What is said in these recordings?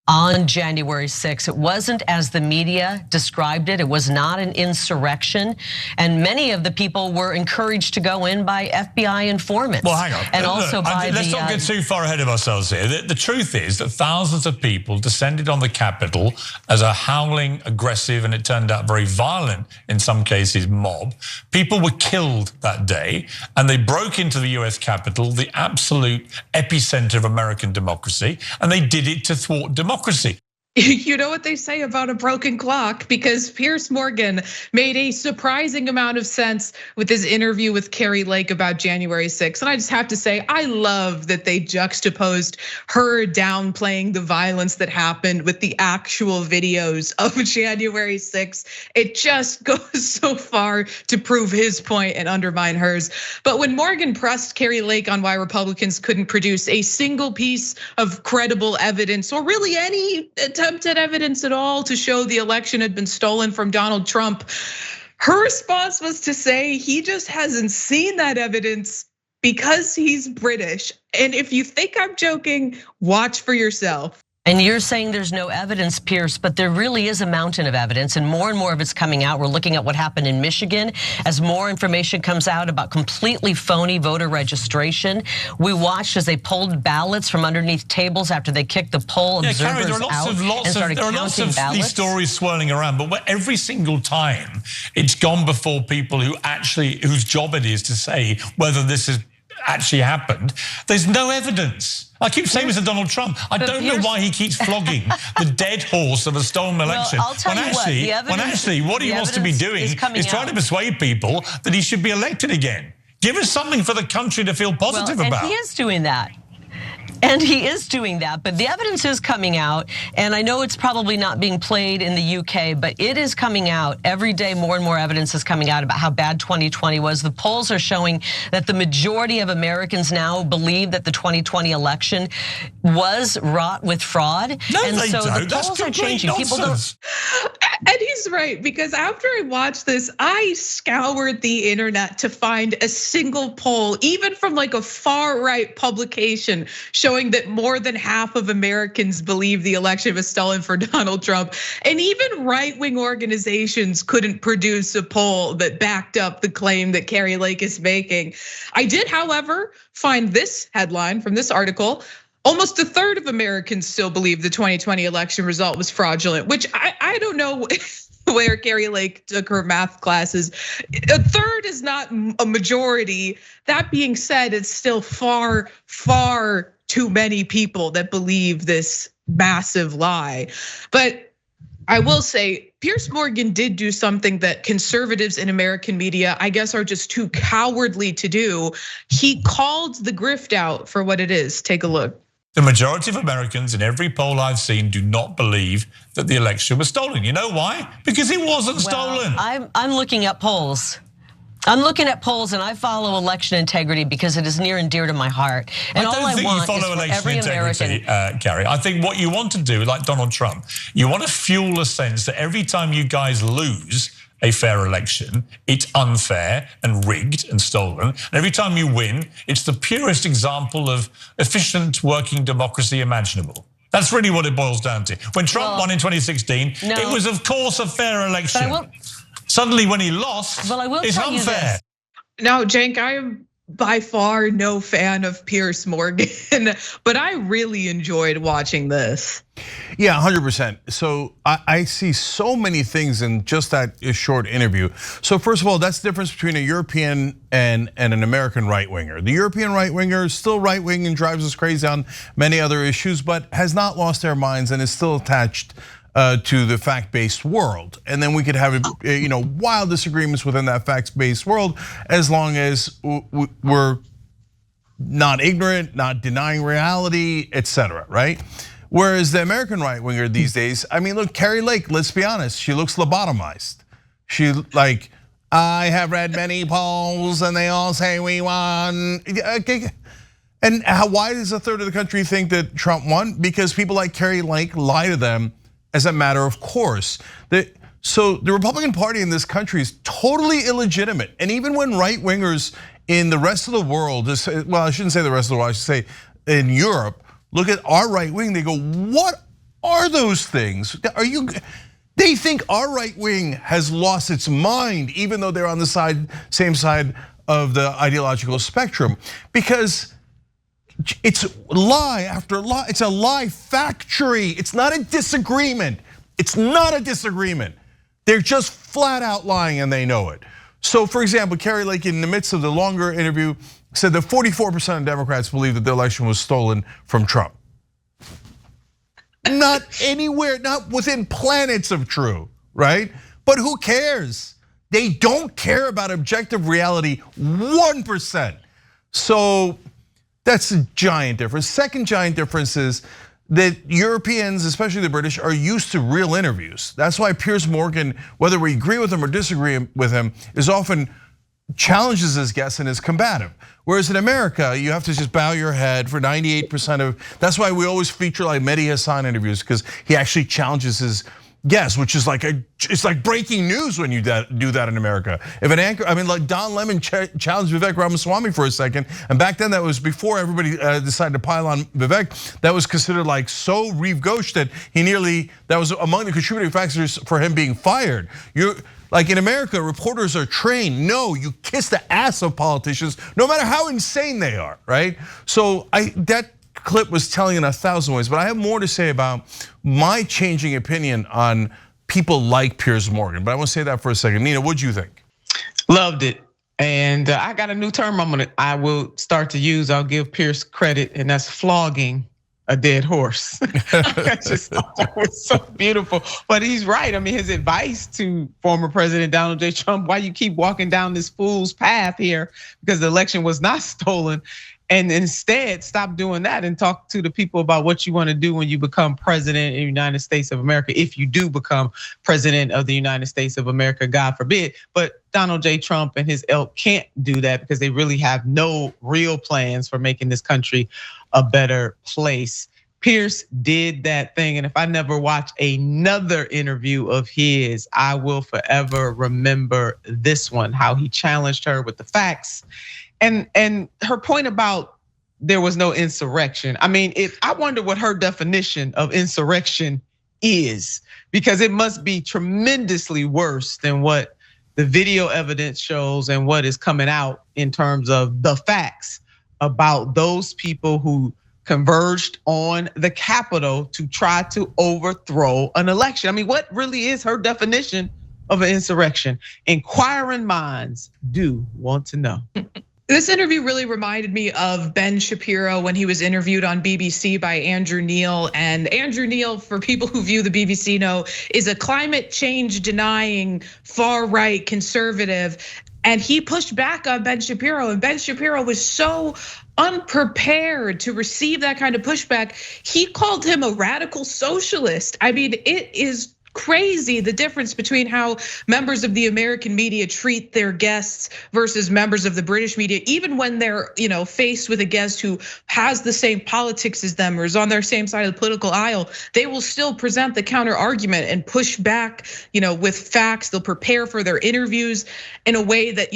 on January 6th. It wasn't as the media described it. It was not an insurrection. And many of the people were encouraged to go in by FBI informants. Well, hang on. And also by let's not get too far ahead of ourselves here. The truth is that thousands of people descended on the Capitol as a howling, aggressive, and it turned out very violent, in some cases, mob. People were killed that day, and they broke into the US Capitol, the absolute epicenter of American democracy, and they did it to thwart democracy. You know what they say about a broken clock, because Piers Morgan made a surprising amount of sense with his interview with Kari Lake about January 6th. And I just have to say, I love that they juxtaposed her downplaying the violence that happened with the actual videos of January 6th. It just goes so far to prove his point and undermine hers. But when Morgan pressed Kari Lake on why Republicans couldn't produce a single piece of credible evidence, or really any attempted evidence at all to show the election had been stolen from Donald Trump, her response was to say he just hasn't seen that evidence because he's British. And if you think I'm joking, watch for yourself. And you're saying there's no evidence, Piers, but there really is a mountain of evidence, and more of it's coming out. We're looking at what happened in Michigan as more information comes out about completely phony voter registration. We watched as they pulled ballots from underneath tables after they kicked the poll observers Kari, there are lots of these stories swirling around, but every single time it's gone before people whose job it is to say whether this has actually happened, there's no evidence. I keep saying this to Donald Trump. I don't know why he keeps flogging the dead horse of a stolen election. Well, I'll tell when actually what he wants to be doing is trying to persuade people that he should be elected again. Give us something for the country to feel positive about. And he is doing that. And he is doing that, but the evidence is coming out, and I know it's probably not being played in the UK, but it is coming out every day. More and more evidence is coming out about how bad 2020 was. The polls are showing that the majority of Americans now believe that the 2020 election was wrought with fraud. No, and they so don't. The polls are changing. People don't. And he's right, because after I watched this, I scoured the internet to find a single poll, even from like a far right publication, showing that more than half of Americans believe the election was stolen for Donald Trump. And even right-wing organizations couldn't produce a poll that backed up the claim that Kari Lake is making. I did, however, find this headline from this article. Almost a third of Americans still believe the 2020 election result was fraudulent, which I don't know where Kari Lake took her math classes. A third is not a majority. That being said, it's still far too many people that believe this massive lie. But I will say, Piers Morgan did do something that conservatives in American media, I guess, are just too cowardly to do. He called the grift out for what it is. Take a look. The majority of Americans in every poll I've seen do not believe that the election was stolen. You know why? Because it wasn't stolen. I'm looking at polls. I'm looking at polls, and I follow election integrity because it is near and dear to my heart. And all I want is for every American. Kari, I think what you want to do, like Donald Trump, you want to fuel a sense that every time you guys lose a fair election, it's unfair and rigged and stolen. And every time you win, it's the purest example of efficient working democracy imaginable. That's really what it boils down to. When Trump won in 2016, it was of course a fair election. Suddenly when he lost, it's unfair. Now, Cenk, I am by far no fan of Piers Morgan, but I really enjoyed watching this. Yeah, 100%. So I see so many things in just that short interview. So first of all, that's the difference between a European and an American right-winger. The European right-winger is still right-wing and drives us crazy on many other issues, but has not lost their minds and is still attached to the fact-based world. And then we could have wild disagreements within that fact-based world as long as we're not ignorant, not denying reality, etc. right? Whereas the American right-winger these days, I mean, look, Kari Lake, let's be honest, she looks lobotomized. She like, I have read many polls and they all say we won. And why does a third of the country think that Trump won? Because people like Kari Lake lie to them as a matter of course. So the Republican Party in this country is totally illegitimate. And even when right-wingers in the rest of the world, well, I shouldn't say the rest of the world, I should say in Europe, look at our right wing, they go, what are are those things? They think our right wing has lost its mind, even though they're on the same side of the ideological spectrum, because it's lie after lie. It's a lie factory. It's not a disagreement. It's not a disagreement. They're just flat out lying and they know it. So for example, Kari Lake, in the midst of the longer interview, said that 44% of Democrats believe that the election was stolen from Trump. Not anywhere, not within planets of true, right? But who cares? They don't care about objective reality 1%. So that's a giant difference. Second giant difference is that Europeans, especially the British, are used to real interviews. That's why Piers Morgan, whether we agree with him or disagree with him, is often challenges his guests and is combative. Whereas in America, you have to just bow your head for 98% of, that's why we always feature like Mehdi Hassan interviews, because he actually challenges his guests, which is like it's like breaking news when you do that in America. If an anchor, I mean, like Don Lemon challenged Vivek Ramaswamy for a second, and back then that was before everybody decided to pile on Vivek. That was considered like so Reeve Ghosh that that was among the contributing factors for him being fired. Like in America, reporters are trained. No, you kiss the ass of politicians, no matter how insane they are, right? So that clip was telling in 1,000 ways, but I have more to say about my changing opinion on people like Piers Morgan. But I want to say that for a second. Nina, what'd you think? Loved it. And I got a new term I will start to use. I'll give Piers credit, and that's flogging a dead horse. I just thought that was so beautiful. But he's right. I mean, his advice to former President Donald J. Trump, why you keep walking down this fool's path here, because the election was not stolen. And instead, stop doing that and talk to the people about what you want to do when you become president of the United States of America, if you do become president of the United States of America, God forbid. But Donald J. Trump and his ilk can't do that because they really have no real plans for making this country a better place. Piers did that thing, and if I never watch another interview of his, I will forever remember this one, how he challenged her with the facts. And her point about there was no insurrection. I mean, I wonder what her definition of insurrection is, because it must be tremendously worse than what the video evidence shows and what is coming out in terms of the facts about those people who converged on the Capitol to try to overthrow an election. I mean, what really is her definition of an insurrection? Inquiring minds do want to know. This interview really reminded me of Ben Shapiro when he was interviewed on BBC by Andrew Neil. And Andrew Neil, for people who view the BBC know, is a climate change denying far-right conservative. And he pushed back on Ben Shapiro, and Ben Shapiro was so unprepared to receive that kind of pushback. He called him a radical socialist. I mean, it is crazy the difference between how members of the American media treat their guests versus members of the British media. Even when they're faced with a guest who has the same politics as them or is on their same side of the political aisle, they will still present the counter argument and push back with facts. They'll prepare for their interviews in a way that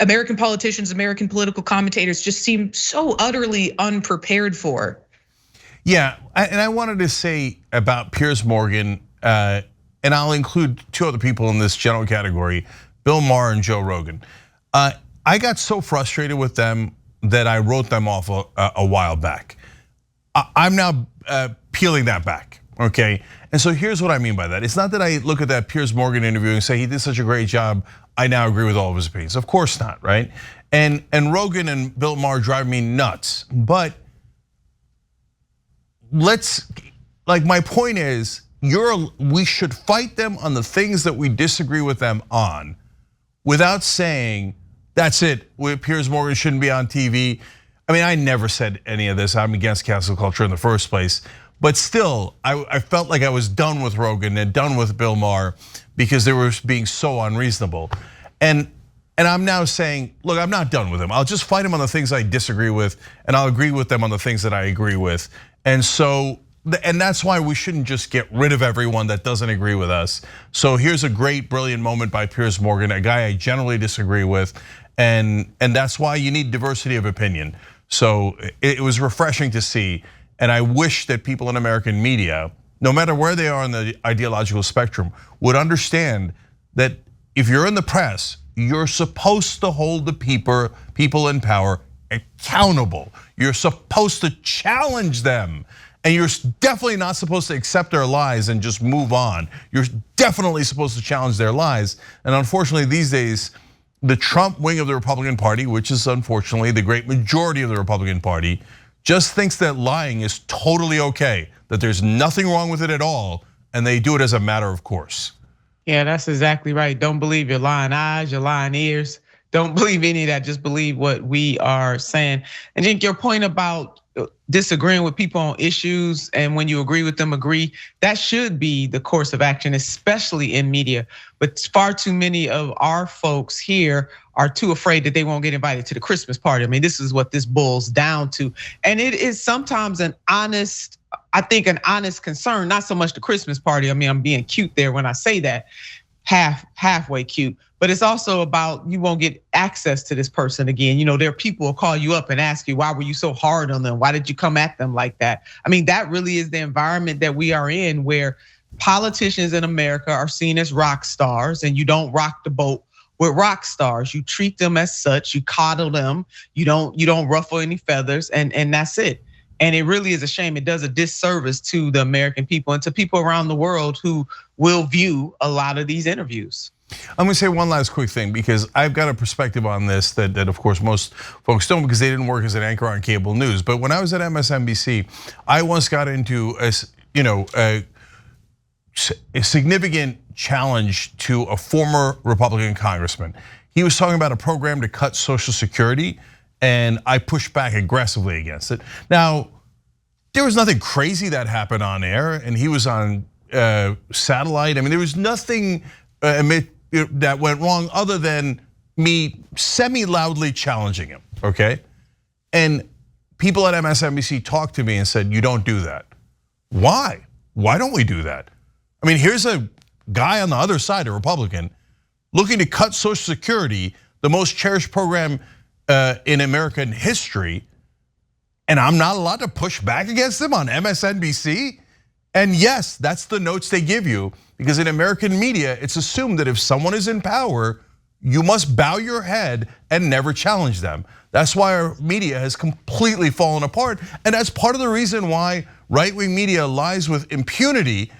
American politicians, American political commentators just seem so utterly unprepared for. Yeah, and I wanted to say about Piers Morgan, and I'll include two other people in this general category, Bill Maher and Joe Rogan. I got so frustrated with them that I wrote them off a while back. I'm now peeling that back, okay? And so here's what I mean by that. It's not that I look at that Piers Morgan interview and say he did such a great job, I now agree with all of his opinions. Of course not, right? And Rogan and Bill Maher drive me nuts. But my point is, we should fight them on the things that we disagree with them on, without saying that's it. Piers Morgan shouldn't be on TV. I mean, I never said any of this. I'm against cancel culture in the first place, but still, I felt like I was done with Rogan and done with Bill Maher because they were being so unreasonable. And I'm now saying, look, I'm not done with them. I'll just fight them on the things I disagree with, and I'll agree with them on the things that I agree with. And that's why we shouldn't just get rid of everyone that doesn't agree with us. So here's a great, brilliant moment by Piers Morgan, a guy I generally disagree with, and that's why you need diversity of opinion. So it was refreshing to see, and I wish that people in American media, no matter where they are on the ideological spectrum, would understand that if you're in the press, you're supposed to hold the people in power accountable. You're supposed to challenge them. And you're definitely not supposed to accept their lies and just move on. You're definitely supposed to challenge their lies. And unfortunately, these days, the Trump wing of the Republican Party, which is unfortunately the great majority of the Republican Party, just thinks that lying is totally okay, that there's nothing wrong with it at all, and they do it as a matter of course. Yeah, that's exactly right. Don't believe your lying eyes, your lying ears. Don't believe any of that. Just believe what we are saying. And Cenk, your point about disagreeing with people on issues, and when you agree with them, agree, that should be the course of action, especially in media. But far too many of our folks here are too afraid that they won't get invited to the Christmas party. I mean, this is what this boils down to. And it is sometimes an honest concern, not so much the Christmas party. I mean, I'm being cute there when I say that, halfway cute. But it's also about you won't get access to this person again. You know, there are people who call you up and ask you, why were you so hard on them? Why did you come at them like that? I mean, that really is the environment that we are in, where politicians in America are seen as rock stars, and you don't rock the boat with rock stars. You treat them as such, you coddle them, you don't ruffle any feathers, and that's it. And it really is a shame. It does a disservice to the American people and to people around the world who will view a lot of these interviews. I'm gonna say one last quick thing, because I've got a perspective on this that of course most folks don't, because they didn't work as an anchor on cable news. But when I was at MSNBC, I once got into a significant challenge to a former Republican congressman. He was talking about a program to cut Social Security, and I pushed back aggressively against it. Now, there was nothing crazy that happened on air, and he was on satellite. I mean, there was nothing that went wrong other than me semi-loudly challenging him, okay? And people at MSNBC talked to me and said, you don't do that. Why? Why don't we do that? I mean, here's a guy on the other side, a Republican, looking to cut Social Security, the most cherished program in American history, and I'm not allowed to push back against them on MSNBC? And yes, that's the notes they give you, because in American media, it's assumed that if someone is in power, you must bow your head and never challenge them. That's why our media has completely fallen apart, and that's part of the reason why right-wing media lies with impunity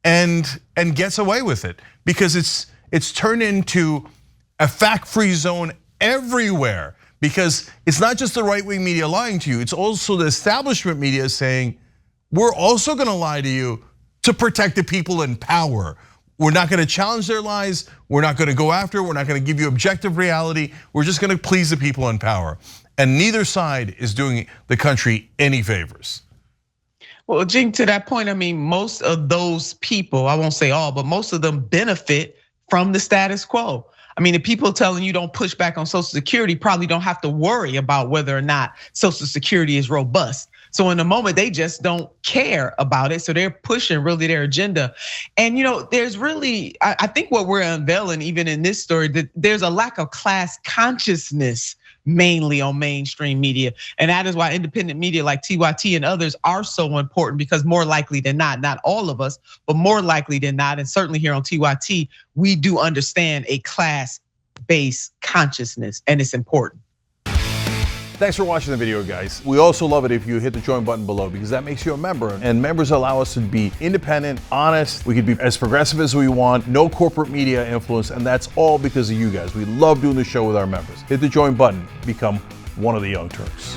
and gets away with it, because it's turned into a fact-free zone everywhere. Because it's not just the right-wing media lying to you, it's also the establishment media saying, we're also gonna lie to you to protect the people in power. We're not gonna challenge their lies, we're not gonna go after, we're not gonna give you objective reality, we're just gonna please the people in power. And neither side is doing the country any favors. Well, Cenk, to that point, I mean, most of those people, I won't say all, but most of them benefit from the status quo. I mean, the people telling you don't push back on Social Security probably don't have to worry about whether or not Social Security is robust. So in the moment, they just don't care about it. So they're pushing really their agenda. And there's really, I think what we're unveiling even in this story, that there's a lack of class consciousness mainly on mainstream media. And that is why independent media like TYT and others are so important, because more likely than not all of us, but more likely than not, and certainly here on TYT, we do understand a class-based consciousness, and it's important. Thanks for watching the video, guys. We also love it if you hit the join button below, because that makes you a member, and members allow us to be independent, honest. We can be as progressive as we want, no corporate media influence, and that's all because of you guys. We love doing the show with our members. Hit the join button, become one of the Young Turks.